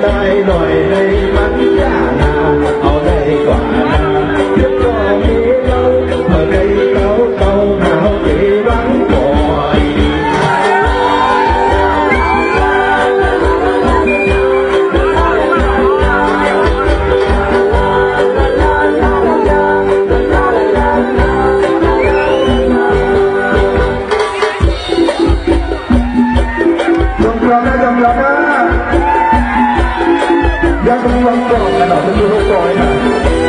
ได้หน่อยในมันยานาเอาได้กว่านาเดี๋ยวก็มีเราเมื่อใดเก่าหนาวที่รังบ่อยยังต้องลองก่อนกันหน่อยจะดูลูกก่อนนะ